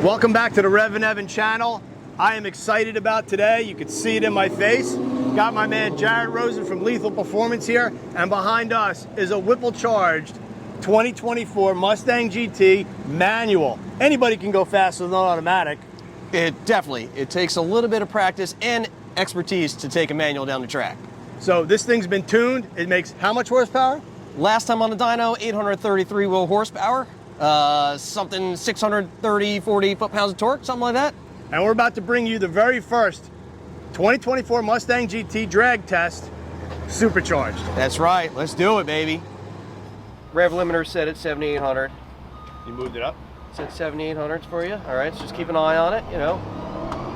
Welcome back to the REVan channel. I am excited about today. You can see it in my face. Got my man Jared Rosen from Lethal Performance here, and behind us is a Whipple Charged 2024 Mustang GT manual. Anybody can go faster than automatic. It takes a little bit of practice and expertise to take a manual down the track. So this thing's been tuned. It makes how much horsepower? Last time on the dyno, 833 wheel horsepower, something 630, 40 foot-pounds of torque, something like that. And we're about to bring you the very first 2024 Mustang GT drag test, Supercharged. That's right, let's do it, baby. Rev limiter set at 7,800. You moved it up? Set 7,800 for you. All right, so just keep an eye on it, you know.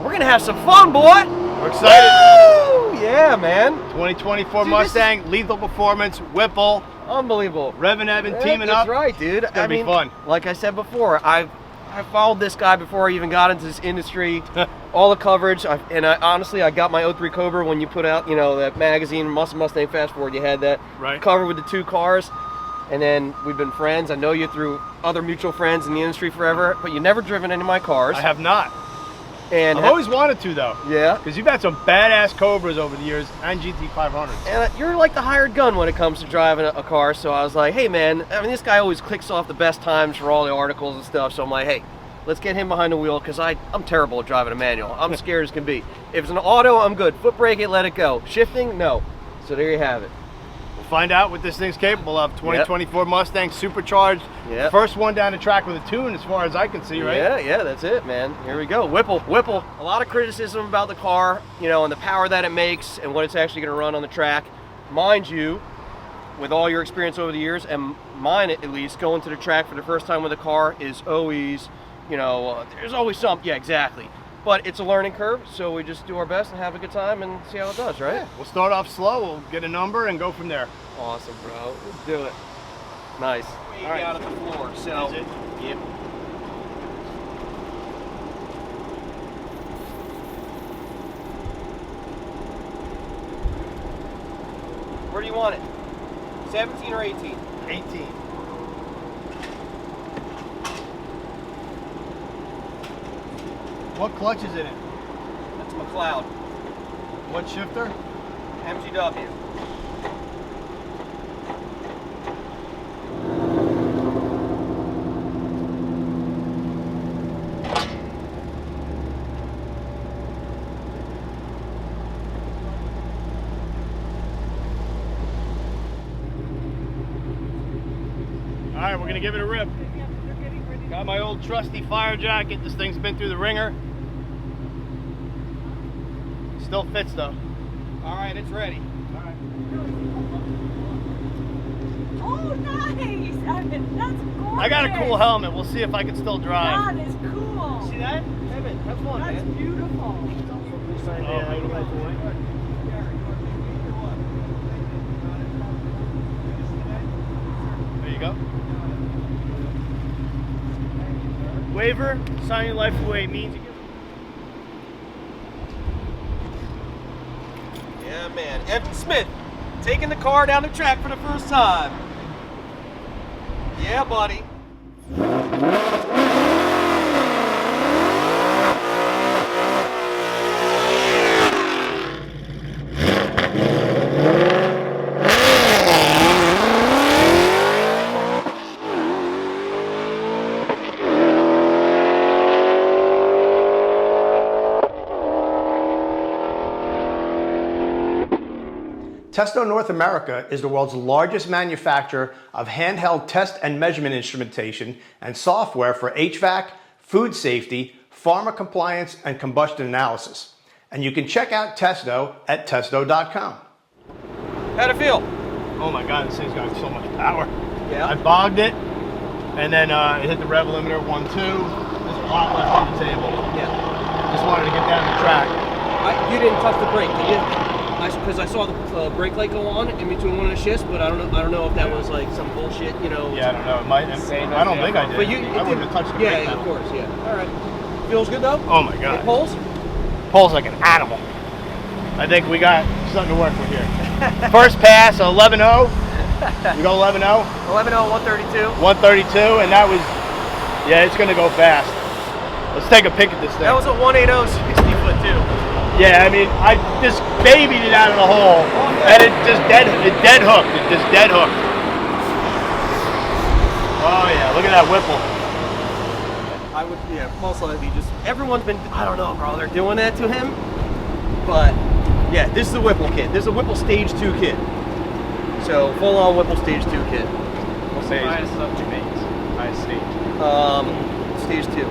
We're gonna have some fun, boy. We're excited. Woo! Yeah, man. 2024 Mustang, Lethal Performance, Whipple. Unbelievable. REVan teaming up. That's right, dude. It's gonna be fun. Like I said before, I followed this guy before I even got into this industry. All the coverage, honestly, I got my 03 Cobra when you put out, you know, that magazine, Mustang Fast Forward. You had that cover with the two cars, and then we've been friends. I know you through other mutual friends in the industry forever, but you've never driven any of my cars. I have not. And I've always wanted to, though. Yeah. Because you've had some badass Cobras over the years and GT500s. And you're like the hired gun when it comes to driving a car, so I was like, hey man, I mean, this guy always clicks off the best times for all the articles and stuff, so I'm like, hey, let's get him behind the wheel, because I'm terrible at driving a manual. I'm scared as can be. If it's an auto, I'm good. Foot brake it, let it go. Shifting, no. So there you have it. We'll find out what this thing's capable of. 2024 Mustang Supercharged. Yep. First one down the track with a tune as far as I can see, right? Yeah, that's it, man. Here we go. Whipple. A lot of criticism about the car, you know, and the power that it makes and what it's actually going to run on the track. Mind you, with all your experience over the years, and mine at least, going to the track for the first time with a car is always, you know, there's always something. Yeah, exactly. But it's a learning curve, so we just do our best and have a good time and see how it does, right? Yeah. We'll start off slow, we'll get a number and go from there. Awesome, bro. Let's do it. Nice. All right. Out of the floor, so. Is it? Yep. Where do you want it? 17 or 18? 18. What clutch is in it? That's McLeod. What shifter? MGW. All right, we're gonna give it a rip. Got my old trusty fire jacket. This thing's been through the ringer. Still fits though. All right, it's ready. All right. Oh, nice! That's gorgeous. I got a cool helmet. We'll see if I can still drive. That is cool. See that? Evan, have fun, That's man. beautiful. There you go. Waiver, sign your life away means you get. Yeah, man. Evan Smith taking the car down the track for the first time. Yeah, buddy. Testo North America is the world's largest manufacturer of handheld test and measurement instrumentation and software for HVAC, food safety, pharma compliance, and combustion analysis. And you can check out Testo at testo.com. How'd it feel? Oh my God, this thing's got so much power. Yeah. I bogged it, and then it hit the rev limiter 1.2. There's a lot left on the table. Yeah. Just wanted to get down the track. You didn't touch the brake, did you? Because I saw the brake light go on in between one of the shifts, but I don't know if that was like some bullshit, you know. Yeah, I don't know. It might. I don't think I did. But I wouldn't have touched the brake pedal. of course, yeah. All right. Feels good though? Oh my God. It pulls? Pulls like an animal. I think we got something to work with here. First pass, 11.0. We go 11.0. 11.0, 132. 132, and that was, yeah, it's going to go fast. Let's take a pic at this thing. That was a 180 60 foot too. Yeah, I mean, I just babied it out of the hole, and it dead hooked. It just dead hooked. Oh yeah, look at that Whipple. I would, yeah, most likely just, everyone's been, I don't know, bro, they're doing that to him. But, yeah, this is the Whipple kit. This is a Whipple Stage 2 kit. So, full-on Whipple Stage 2 kit. What stage? Highest up to highest stage. Stage 2.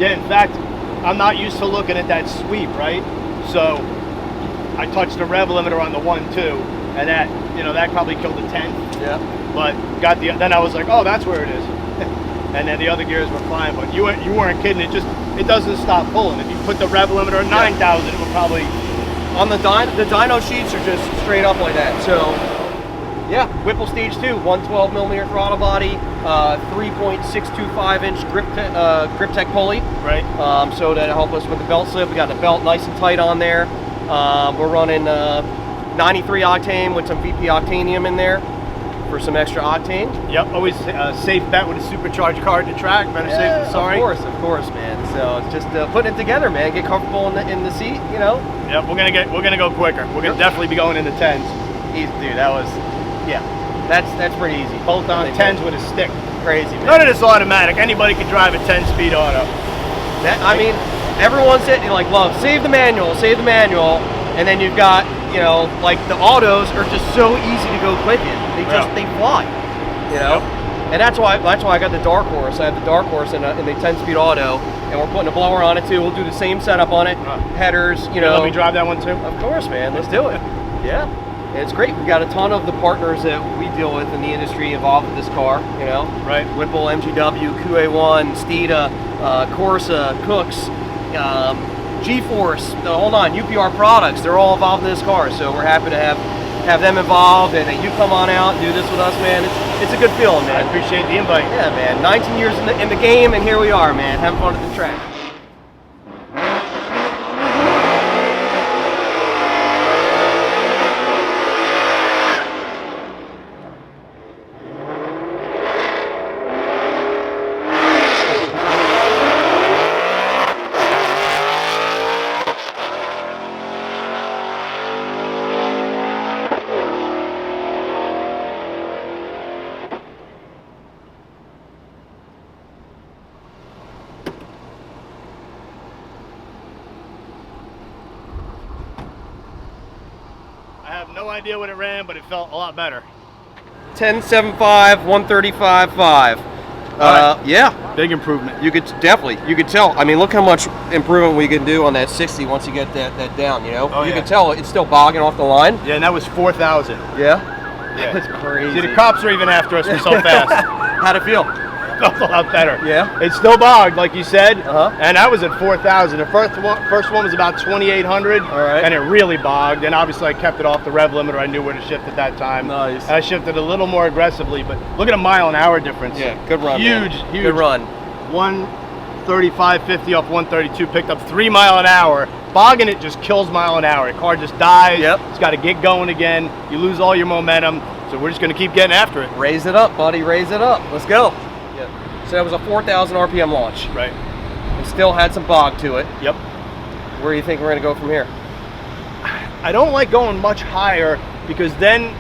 Yeah, in fact, I'm not used to looking at that sweep, right? So, I touched the rev limiter on the 1.2, and that, that probably killed the 10. Yeah. But then I was like, oh, that's where it is. And then the other gears were fine, but you weren't kidding. It doesn't stop pulling. If you put the rev limiter at 9,000, it would probably. On the dyno sheets are just straight up like that. So, yeah, Whipple Stage 2, 112mm throttle body, 3.625 inch grip tech pulley. Right. So that'll help us with the belt slip. We got the belt nice and tight on there. We're running 93 octane with some VP octanium in there for some extra octane. Yep, always a safe bet with a supercharged car at the track. Better safe than sorry. Of course, man. So it's just putting it together, man. Get comfortable in the seat, Yep, we're gonna go quicker. We're gonna definitely be going in the 10s. Easy, dude. That was, yeah. That's pretty easy. Bolt on 10s with a stick. Crazy, man. None of this automatic. Anybody can drive a 10-speed auto. I mean, everyone said like, love, save the manual, and then you've got, like the autos are just so easy to go quick in. They fly, Yep. And that's why I got the Dark Horse. I have the Dark Horse in the 10-speed auto, and we're putting a blower on it too. We'll do the same setup on it, headers, Let me drive that one too. Of course, man. Let's do it. Yeah. And it's great. We've got a ton of the partners that we deal with in the industry involved with this car, Right. Whipple, MGW, QA1, Steeda, Corsa, Cooks, G-Force, the whole nine, UPR products, they're all involved in this car. So we're happy to have them involved, and that you come on out and do this with us, man. It's a good feeling, man. I appreciate the invite. Yeah, man. 19 years in the game, and here we are, man. Having fun at the track. I have no idea what it ran, but it felt a lot better. 10.75, 135.5. Right. Yeah. Big improvement. You could tell. I mean, look how much improvement we can do on that 60 once you get that down, Oh, you yeah. can tell it's still bogging off the line. Yeah, and that was 4,000. Yeah? Yeah. That's crazy. See, the cops are even after us. We're so fast. How'd it feel? Felt a lot better. Yeah? It still bogged, like you said, Uh-huh. and that was at 4,000. The first one was about 2,800, All right. and it really bogged. And obviously, I kept it off the rev limiter. I knew where to shift at that time. Nice. And I shifted a little more aggressively, but look at a mile an hour difference. Yeah, good run. Huge, man. huge. Good run. 135.50 off 132, picked up 3 mile an hour. Bogging it just kills mile an hour. The car just dies. Yep. It's got to get going again. You lose all your momentum. So we're just going to keep getting after it. Raise it up, buddy. Raise it up. Let's go. Yeah. So that was a 4,000 RPM launch. Right. It still had some bog to it. Yep. Where do you think we're going to go from here? I don't like going much higher because then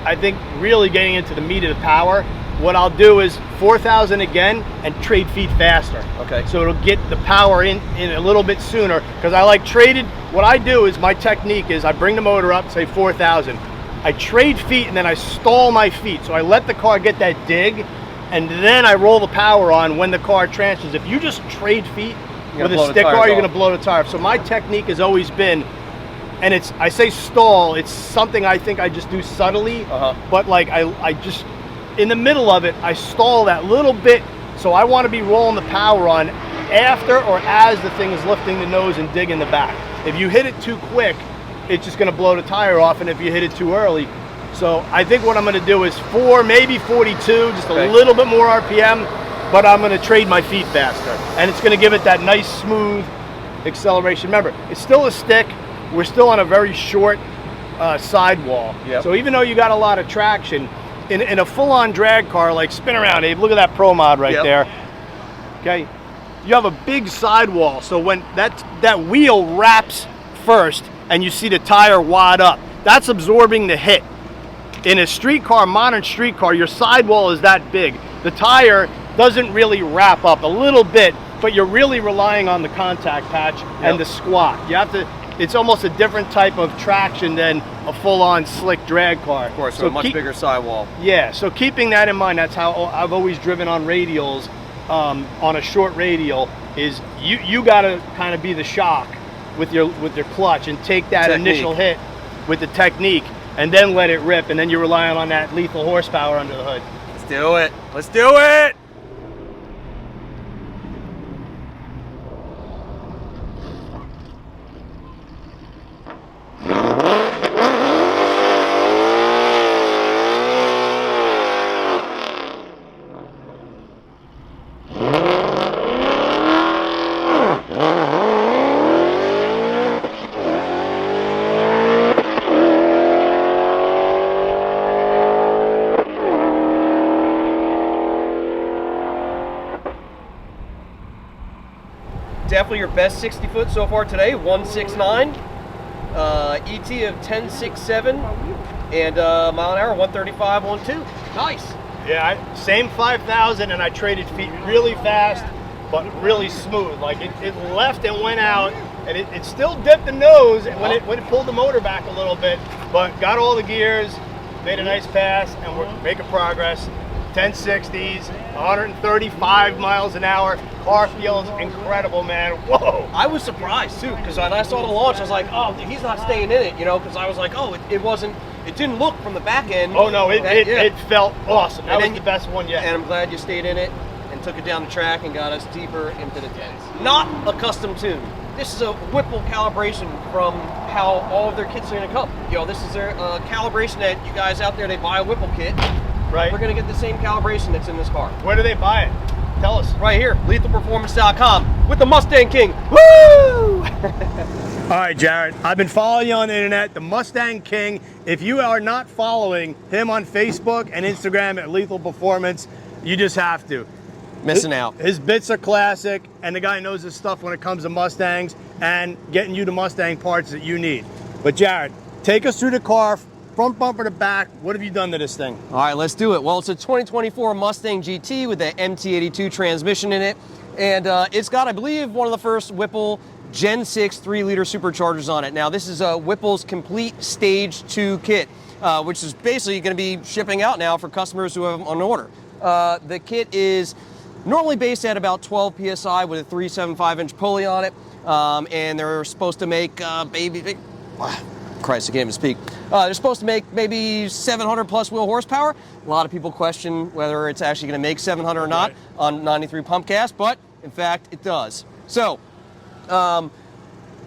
I think really getting into the meat of the power, what I'll do is 4,000 again and trade feet faster. Okay. So it'll get the power in a little bit sooner because I like traded. What I do is my technique is I bring the motor up, say 4,000. I trade feet and then I stall my feet. So I let the car get that dig and then I roll the power on when the car transfers. If you just trade feet with a stick car, you're going to blow the tire. So my technique has always been, and I say stall, it's something I think I just do subtly, but like I just, in the middle of it, I stall that little bit. So I want to be rolling the power on after or as the thing is lifting the nose and digging the back. If you hit it too quick, it's just going to blow the tire off, and if you hit it too early. So I think what I'm going to do is 4, maybe 42, just a little bit more RPM, but I'm going to trade my feet faster. And it's going to give it that nice, smooth acceleration. Remember, it's still a stick. We're still on a very short sidewall. Yep. So even though you got a lot of traction, in a full-on drag car, like spin around, Abe, look at that Pro Mod right there. Okay. you have a big sidewall. So when that wheel wraps first and you see the tire wad up, that's absorbing the hit. In a street car, modern street car, your sidewall is that big. The tire doesn't really wrap up, a little bit, but you're really relying on the contact patch and the squat. You have to, it's almost a different type of traction than a full-on slick drag car. Of course, so a much bigger sidewall. Yeah, so keeping that in mind, that's how I've always driven on radials, on a short radial, is you gotta kind of be the shock with your clutch and take that initial hit with the technique and then let it rip, and then you're relying on that lethal horsepower under the hood. Let's do it. Let's do it. Definitely your best 60 foot so far today, 169, ET of 1067, and mile an hour, 135, 12. Nice. Yeah, same 5,000, and I traded feet really fast, but really smooth. Like it left and went out, and it still dipped the nose when it pulled the motor back a little bit, but got all the gears, made a nice pass, and we're making progress. 1060s, 135 miles an hour. Car feels incredible, man. Whoa! I was surprised too, because when I saw the launch, I was like, oh, he's not staying in it, you know, because I was like, oh, it didn't look from the back end. Oh no, it felt awesome. That was the best one yet. And I'm glad you stayed in it and took it down the track and got us deeper into the tens. Not a custom tune. This is a Whipple calibration from how all of their kits are going to come. You know, this is their calibration that you guys out there, they buy a Whipple kit. Right. We're going to get the same calibration that's in this car. Where do they buy it? Tell us. Right here, lethalperformance.com with the Mustang King. Woo! All right, Jared, I've been following you on the internet, the Mustang King. If you are not following him on Facebook and Instagram at Lethal Performance, you just have to. Missing out. His bits are classic, and the guy knows his stuff when it comes to Mustangs and getting you the Mustang parts that you need. But Jared, take us through the car, front bumper to back. What have you done to this thing? All right, let's do it. Well, it's a 2024 Mustang GT with the MT82 transmission in it. And it's got, I believe, one of the first Whipple Gen 6 3-liter superchargers on it. Now, this is Whipple's complete Stage 2 kit, which is basically going to be shipping out now for customers who have them on order. The kit is normally based at about 12 PSI with a 375-inch pulley on it. And they're supposed to make Christ, I can't even speak. They're supposed to make maybe 700 plus wheel horsepower. A lot of people question whether it's actually going to make 700 or not on 93 pump gas, but in fact it does. So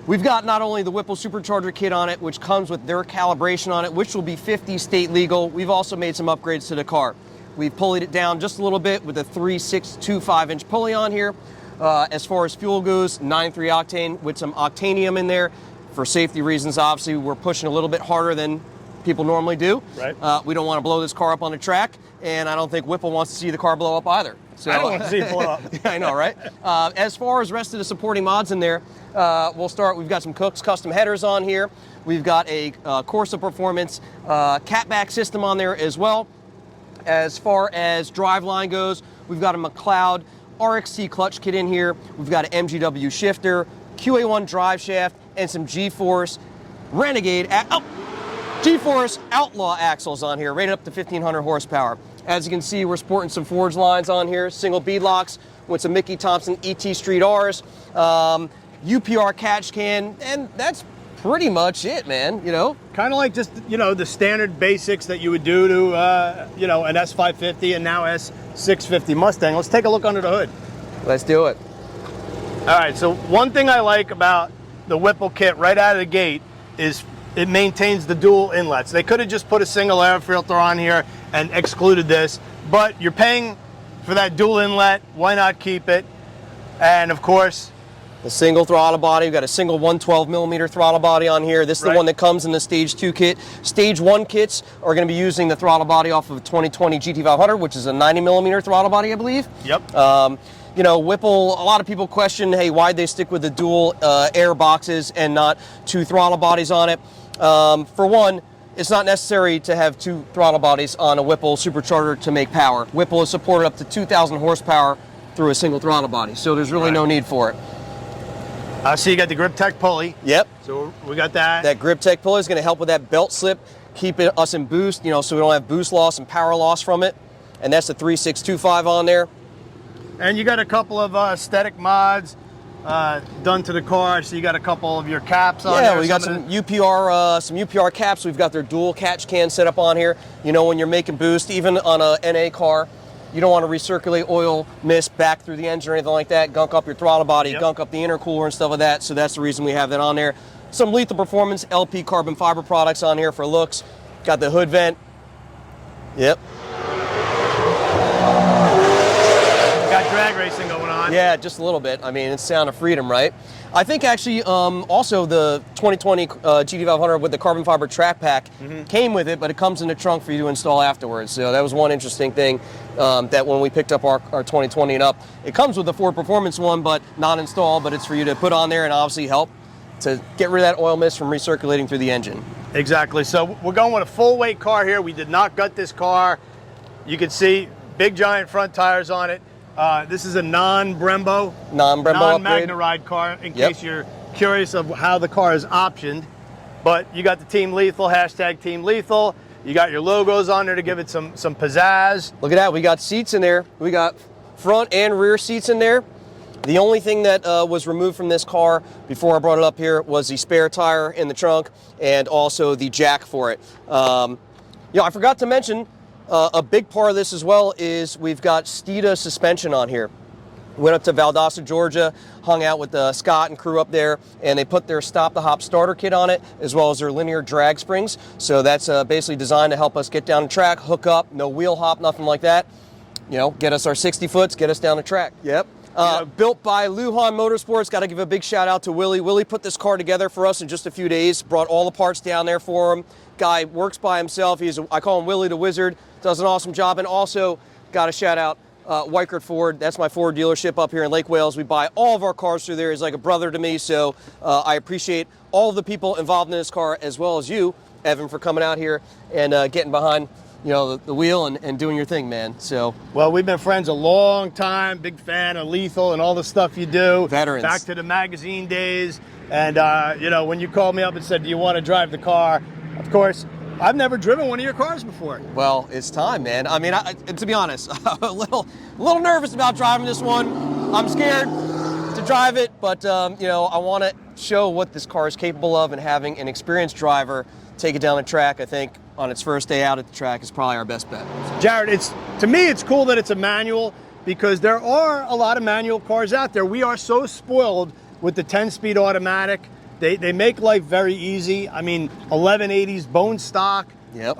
we've got not only the Whipple supercharger kit on it, which comes with their calibration on it, which will be 50 state legal. We've also made some upgrades to the car. We've pulleyed it down just a little bit with a 3.625-inch pulley on here. As far as fuel goes, 93 octane with some octanium in there. For safety reasons, obviously, we're pushing a little bit harder than people normally do. Right. We don't want to blow this car up on the track, and I don't think Whipple wants to see the car blow up either. So, I don't want to see it blow up. I know, right? As far as the rest of the supporting mods in there, we'll start. We've got some Cook's custom headers on here. We've got a Corsa Performance catback system on there as well. As far as driveline goes, we've got a McLeod RXT clutch kit in here. We've got an MGW shifter, QA1 drive shaft, and some G-Force Renegade, G-Force Outlaw axles on here, rated up to 1,500 horsepower. As you can see, we're sporting some forged lines on here, single bead locks with some Mickey Thompson ET Street R's, UPR catch can, and that's pretty much it, man, you know? Kind of like just, you know, the standard basics that you would do to, you know, an S550 and now S650 Mustang. Let's take a look under the hood. Let's do it. All right, so one thing I like about the Whipple kit right out of the gate is it maintains the dual inlets. They could have just put a single air filter on here and excluded this, but you're paying for that dual inlet. Why not keep it? And of course, the single throttle body. We've got a single 112 millimeter throttle body on here. This is the one that comes in the Stage 2 kit. Stage 1 kits are going to be using the throttle body off of a 2020 GT500, which is a 90 millimeter throttle body, I believe. Yep. You know, Whipple, a lot of people question, hey, why'd they stick with the dual air boxes and not 2 throttle bodies on it? For one, it's not necessary to have 2 throttle bodies on a Whipple supercharger to make power. Whipple is supported up to 2,000 horsepower through a single throttle body, so there's really no need for it. So you got the Grip Tech pulley. Yep. So we got that. That Grip Tech pulley is going to help with that belt slip, keep us in boost, you know, so we don't have boost loss and power loss from it. And that's the 3625 on there. And you got a couple of aesthetic mods done to the car. So you got a couple of your caps on there. Yeah, we got some UPR caps. We've got their dual catch can set up on here. You know, when you're making boost, even on a NA car, you don't want to recirculate oil mist back through the engine or anything like that, gunk up your throttle body, gunk up the intercooler and stuff like that. So that's the reason we have that on there. Some Lethal Performance LP carbon fiber products on here for looks. Got the hood vent. Yep. Got drag racing going on. Yeah, just a little bit. I mean, it's sound of freedom, right? I think actually also the 2020 GT500 with the carbon fiber track pack came with it, but it comes in the trunk for you to install afterwards. So that was one interesting thing that when we picked up our 2020 and up, it comes with the Ford Performance one, but not installed, but it's for you to put on there and obviously help to get rid of that oil mist from recirculating through the engine. Exactly. So we're going with a full weight car here. We did not gut this car. You can see big giant front tires on it. This is a non-Brembo upgrade. Non-Magna-Ride car, in case you're curious of how the car is optioned. But you got the Team Lethal, hashtag Team Lethal. You got your logos on there to give it some pizzazz. Look at that, we got seats in there. We got front and rear seats in there. The only thing that was removed from this car before I brought it up here was the spare tire in the trunk and also the jack for it. I forgot to mention, a big part of this as well is we've got Steeda suspension on here. Went up to Valdosta, Georgia, hung out with Scott and crew up there, and they put their Stop the Hop starter kit on it, as well as their linear drag springs. So that's basically designed to help us get down the track, hook up, no wheel hop, nothing like that. You know, get us our 60 foots, get us down the track. Yep. Built by Lujan Motorsports. Got to give a big shout out to Willie. Willie put this car together for us in just a few days, brought all the parts down there for him. Guy works by himself. I call him Willie the Wizard. Does an awesome job. And also got to shout out Weichert Ford. That's my Ford dealership up here in Lake Wales. We buy all of our cars through there. He's like a brother to me. So I appreciate all of the people involved in this car, as well as you, Evan, for coming out here and getting behind the wheel and doing your thing, man. So, well, we've been friends a long time. Big fan of Lethal and all the stuff you do. Veterans. Back to the magazine days. And, when you called me up and said, do you want to drive the car? Of course, I've never driven one of your cars before. Well, it's time, man. I mean, to be honest, I'm a little nervous about driving this one. I'm scared to drive it, but, I want to show what this car is capable of, and having an experienced driver take it down the track, I think, on its first day out at the track is probably our best bet. Jared, to me, it's cool that it's a manual, because there are a lot of manual cars out there. We are so spoiled with the 10-speed automatic. They make life very easy. I mean, 1180s, bone stock. Yep.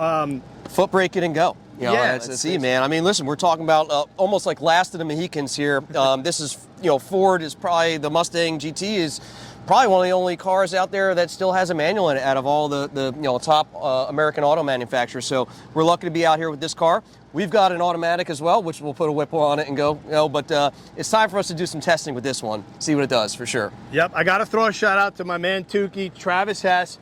Foot brake it and go. That's man. I mean, listen, we're talking about almost like last of the Mohicans here. This is, Ford is probably, the Mustang GT is probably one of the only cars out there that still has a manual in it out of all the top American auto manufacturers. So we're lucky to be out here with this car. We've got an automatic as well, which we'll put a Whipple on it and go. But it's time for us to do some testing with this one, see what it does for sure. Yep, I got to throw a shout out to my man Tukey, Travis Hess.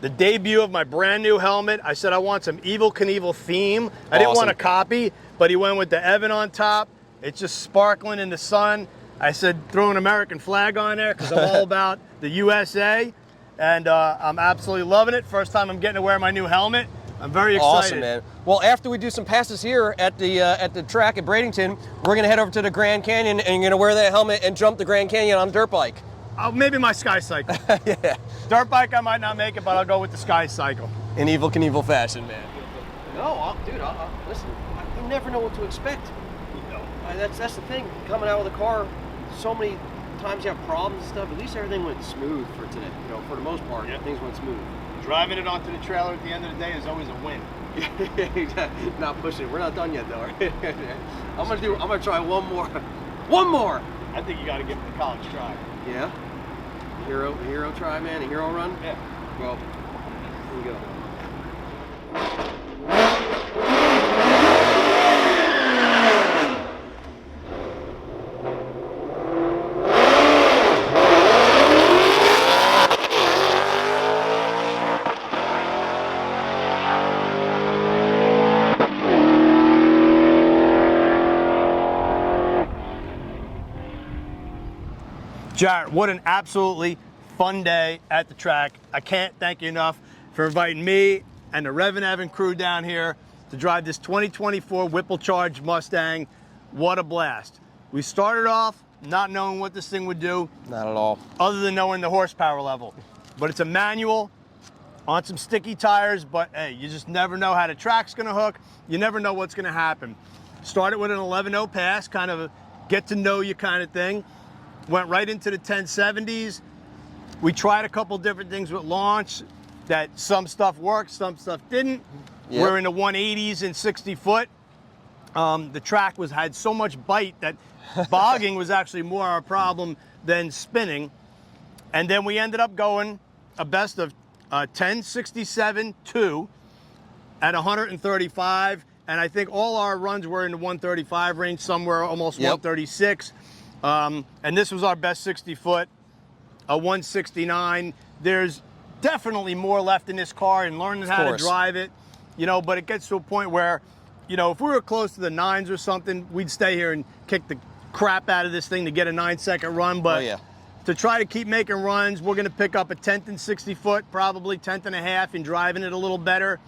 The debut of my brand new helmet. I said I want some Evel Knievel theme. I didn't want a copy, but he went with the Evan on top. It's just sparkling in the sun. I said throw an American flag on there because I'm all about the USA, and I'm absolutely loving it. First time I'm getting to wear my new helmet. I'm very excited. Awesome, man. Well, after we do some passes here at the track at Bradenton, we're going to head over to the Grand Canyon, and you're going to wear that helmet and jump the Grand Canyon on a dirt bike. Maybe my Sky Cycle. Yeah. Dirt bike, I might not make it, but I'll go with the Sky Cycle. In Evel Knievel fashion, man. No, dude, listen, you never know what to expect. That's the thing. Coming out with a car, so many times you have problems and stuff. At least everything went smooth for today. For the most part, things went smooth. Driving it onto the trailer at the end of the day is always a win. Not pushing it. We're not done yet, though. I'm gonna try one more. One more. I think you got to give it the college try. Yeah. Hero try, man. A hero run. Yeah. Well, here we go. Jarrett, what an absolutely fun day at the track. I can't thank you enough for inviting me and the REVan crew down here to drive this 2024 Whipple Charged Mustang. What a blast. We started off not knowing what this thing would do. Not at all. Other than knowing the horsepower level. But it's a manual on some sticky tires, but hey, you just never know how the track's gonna hook. You never know what's gonna happen. Started with an 11.0 pass, kind of a get to know you kind of thing. Went right into the 1070s. We tried a couple different things with launch, that some stuff worked, some stuff didn't. Yep. We're in the 180s and 60 foot. The track had so much bite that bogging was actually more our problem than spinning. And then we ended up going a best of 1067.2 at 135. And I think all our runs were in the 135 range, somewhere almost 136. And this was our best 60 foot, a 169. There's definitely more left in this car and learning how to drive it, you know, but it gets to a point where, you know, if we were close to the 9s or something, we'd stay here and kick the crap out of this thing to get a 9-second run. But to try to keep making runs, we're going to pick up a 10th and 60 foot, probably 10th and a half, and driving it a little better.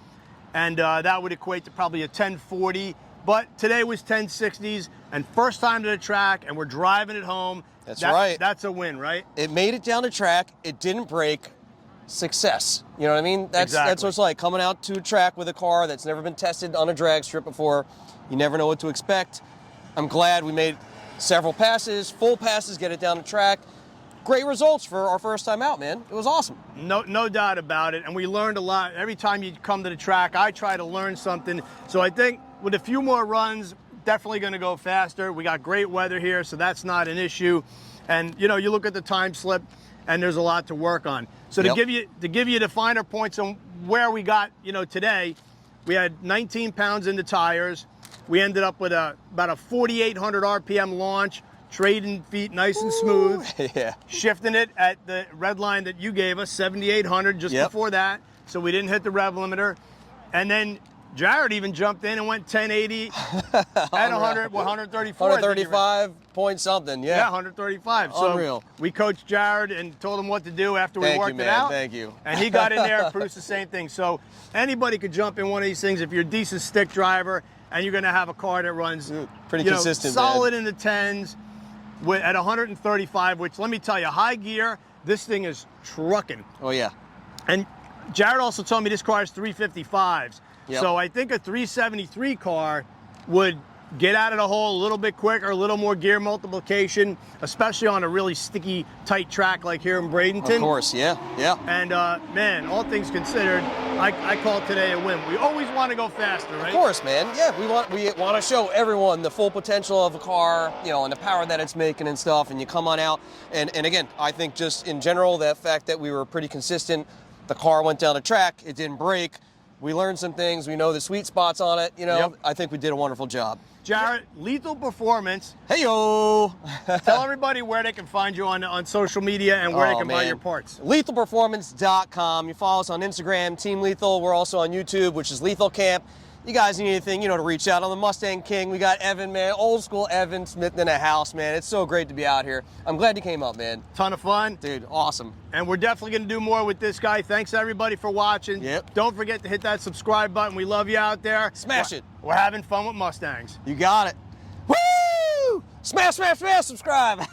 And that would equate to probably a 1040. But today was 1060s, and first time to the track, and we're driving it home. That's right. That's a win, right? It made it down the track. It didn't break. Success. You know what I mean? That's what it's like, coming out to a track with a car that's never been tested on a drag strip before. You never know what to expect. I'm glad we made several passes, full passes, get it down the track. Great results for our first time out, man. It was awesome. No doubt about it, and we learned a lot. Every time you come to the track, I try to learn something. So I think with a few more runs, definitely going to go faster. We got great weather here, so that's not an issue. And you know, you look at the time slip, and there's a lot to work on. So to give you the finer points on where we got, you know, today, we had 19 pounds in the tires. We ended up with about a 4,800 RPM launch, trading feet nice and smooth. Shifting it at the red line that you gave us, 7,800 just before that. So we didn't hit the rev limiter. And then Jared even jumped in and went 1080 at 134. 135 point something, Yeah, 135. Unreal. So we coached Jared and told him what to do after we worked it out. Thank you. And he got in there and produced the same thing. So anybody could jump in one of these things if you're a decent stick driver and you're going to have a car that runs pretty consistent, solid in the 10s at 135, which let me tell you, high gear, this thing is trucking. Oh, yeah. And Jared also told me this car is 355s. So I think a 373 car would get out of the hole a little bit quicker, a little more gear multiplication, especially on a really sticky, tight track like here in Bradenton. Of course, yeah. And man, all things considered, I call today a win. We always want to go faster, right? Of course, man. Yeah, we want to show everyone the full potential of a car, you know, and the power that it's making and stuff. And you come on out, and again, I think just in general, that fact that we were pretty consistent, the car went down the track, it didn't break. We learned some things. We know the sweet spots on it. You know, I think we did a wonderful job. Jared, Lethal Performance. Hey-yo! Tell everybody where they can find you on social media and where they can buy your parts. LethalPerformance.com. You follow us on Instagram, Team Lethal. We're also on YouTube, which is Lethal Camp. You guys need anything, you know, to reach out on the Mustang King. We got Evan, man, old school Evan Smith in the house, man. It's so great to be out here. I'm glad you came up, man. Ton of fun. Dude, awesome. And we're definitely going to do more with this guy. Thanks, everybody, for watching. Don't forget to hit that subscribe button. We love you out there. Smash it. We're having fun with Mustangs. You got it. Woo! Smash, smash, smash, subscribe.